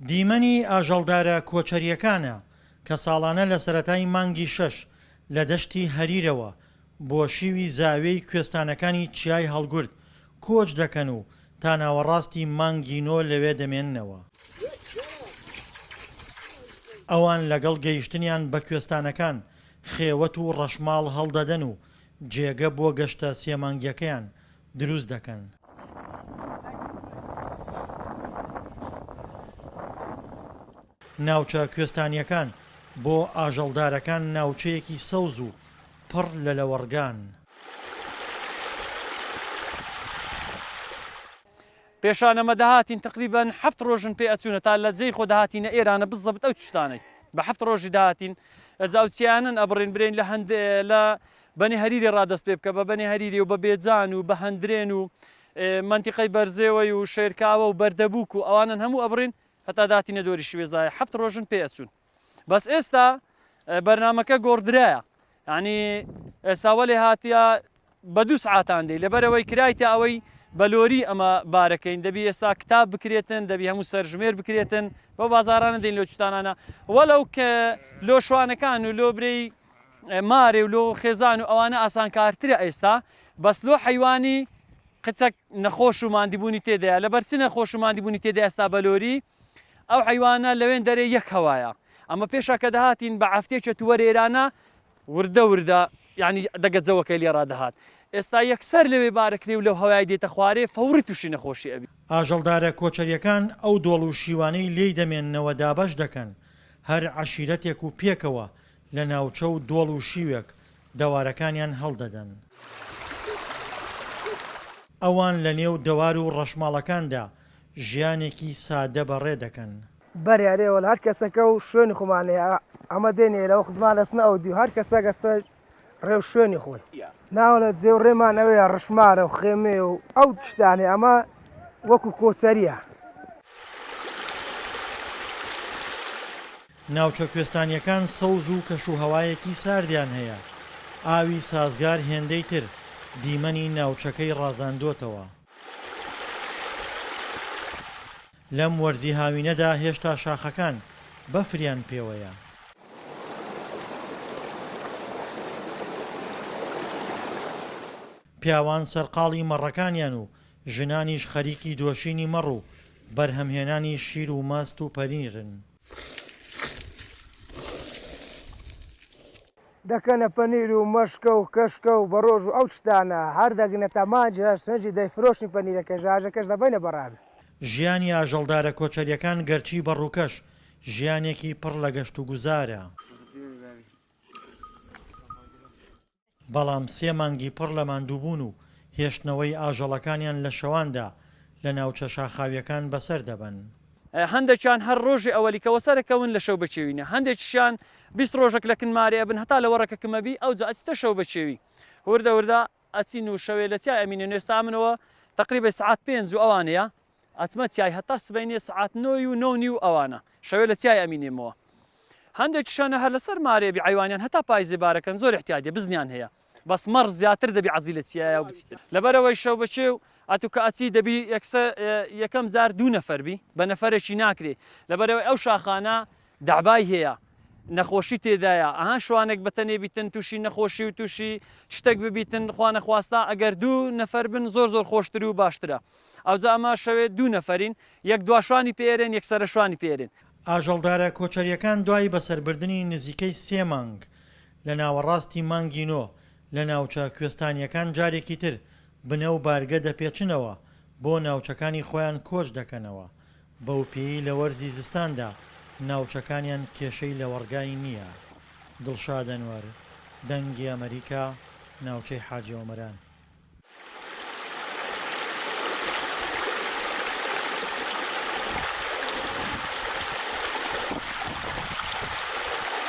دیمەنی ئاژەڵدارە کۆچەریەکانە کە ساڵانە لە سەرەتای مانگی 6 لە دەشتی هەریرەوە بۆ شیوی زاویەی کوێستانەکانی چیای هەڵگورد کۆچ دەکەن و تا ناوەڕاستی مانگی 9 لەوێ دەمێننەوە. ئەوان لەگەڵ گەیشتنیان بە کوێستانەکان خێوەت و ڕەشماڵ هەڵدەدەن و جێگە بۆ گەشتە سێمانگیەکەیان دروست دەکەن. ناوچە کوێستانیەکان بۆ ئاژەڵدارەکان ناوچەیەکی سەوز و پڕ لە لەوەڕگان. پێشانە مەدەهاتین تقریبان 7 ڕۆژن پێ ئەچوونە تا لە جێی خۆ داهاتینە ئێرانە بزەبت ئەو شتانەی بە 7 ڕۆژی داهاتین ئەجاوچیانن ئەبڕین برێن لە بەنی هەریری ڕادەست پێ بکە بە بەنی هەریری و بە بێجان و بە هەندرێن و منتیقەی بەرزێوەی و شێرکاوە و بەردەبووک و ئەوانن هەموو ئەبڕین هەتا داتینە دۆری شوێزایە 7 ڕۆژن پێ ئەچوون. بەس ئێستا بەرنامەکە گۆڕدرایە، ینی ئێستا لێ هاتیە بە 2 سعاتان دەی لەبەرەوەی کرایتە ئەوەی بەلۆری ئەمە بارەکەین دەبی ئێستا کتاب بکرێتن دەبی هەموو سەرژمێر بکرێتن بە بازارانە دەین لۆ چتانانە وەلەو کە لۆ شوانەکان و لۆ برەی مارێ و لۆ خێزان و ئەوانە ئاسانکارترە ئێستا بەس لۆ حیوانی قچەک نەخۆش و ماندیبوونی تێدایە لەبەر چ نەخۆش و ماندیبوونی تێدا ئێستا بەلۆری ئەو حیوانە لەوێن دەرێ یەک هەوایە ئەمە پێشە کە دەهاتین بە عەفتێکە وەرێرانە وردە یعنی دەگەجەوەکە لێ ڕادەهات ئێستا یەکسەر لەوێ بارەکرێ و لەو هەوای دێتە خوارێ فەوری تووشی نەخۆشی ئەبی. ئاژەڵدارە کۆچەریەکان ئەو دۆڵ و شیوانەی لێی دەمێننەوە دابەش دەکەن هەر عەشیرەتێک و پێکەوە لە ناوچە و دۆڵ و شیوێک دەوارەکانیان هەڵدەدەن. ئەوان لە نێو دەوار و ڕەشماڵەکاندا ژیانێکی سادە بەڕێ دەکەن. بەریارێوە هەر کەسەکە و شوێنی خۆمانەیە ئەمە دێنێ لەو خزمان لەسنە ئەو دی و هەر کەسە گەستە ڕێو شوێنی خۆی ناوە لە جێ و ڕێمانەوەیە ڕشمارە و خێمێ و ئەو شتانێ ئەمە وەکو کۆچەریە. ناوچە کوێستانیەکان سەوز و کەشوهەوایەکی ساردیان هەیە ئاوی سازگار هێندەی تر دیمەنی ناوچەکەی ڕازاندۆتەوە. لەم وەرزی هاوینەدا هێشتا شاخەکان بەفریان پێوەیە. پیاوان سەرقاڵی مەڕەکانیان و ژنانیش خەریکی دۆشینی مەڕ و بەرهەمهێنانی شیر و ماست و پەنیرن. دەکەنە پەنیر و مەشکە و کەشکە و بەڕۆژ و ئەو شتانە هەر دەگنێتە ماجە سنجی دەیفرۆشنی پەنیرەکە ژاژەکەش دەبینە بەڕاد. ژیانی ئاژەڵدارە کۆچەریەکان گەرچی بەڕووکەش ژیانێکی پڕ لە گەشت و گوزارە. بەڵام 3 مانگی پڕ لە ماندووبوون و هێشتنەوەی ئاژەڵەکانیان لە شەواندا لە ناوچە شاخاویەکان بەسەر دەبن. هەندێکیان هەر ڕۆژی ئەوەلیکەوە سەرەکەون لە شەو بەچێوینە هەندێکیشیان 20 ڕۆژێک لە کنمارێ ئەبن هەتا لە وەڕەکەکەمەبی ئەو جا ئەچتە شەو بەچێوی وردە ئەچین و شەوێ لە تیا ئەمینە نوێستا منەوە تقریبا سعات 5 و ئەوانەیە ئەچمە تیای هەتا سبەینێ سعات 9 و 9 و ئەوانە شەوێ لە تیای ئەمینێمەوە. هەندێکیشانە هەر لەسەر مارێبی حیوانیان هەتا پایزێ بارەکەن زۆر احتیاجێ بزنیان هەیە بەس مەڕ زیاتر دەبی عەزی لە تیایە و بچیتر لەبەرەوەی شەو بەچێو ئەتو کە ئەچی دەبی یەکەم جار 2 نەفەربی بە نەفەرێکی ناکرێ لەبەرەوەی ئەو شاخانە دەعبای هەیە نەخۆشی تێدایە ئەها شوانێک بەتەنێ بیتن تووشی نەخۆشی و تووشی شتێک ببیتن خوا نەخواستا ئەگەر 2 نەفەر بن زۆر خۆشتر و باشترە ئەوجا ئەمە شەوێ 2 نەفەرین یەک دواشوانی پێێرن یەک سەرشوانی پێێرن. ئاژەڵدارە کۆچەریەکان دوای بەسەربردننی نزیکەی 3 مانگ لە ناوەڕاستی مانگی 9 لە ناوچە کوێستانیەکان جارێکی تر بنە و بارگە دەپێچنەوە بۆ ناوچەکانی خۆیان کۆچ دەکەنەوە بەو پێی لە وەرزی زستاندا ناوچەکانیان کێشەی لە وەڕگای نییە. دڵشاد ئەنوەر دەنگی ئەمریکا ناوچەی حاجی ئۆمەران.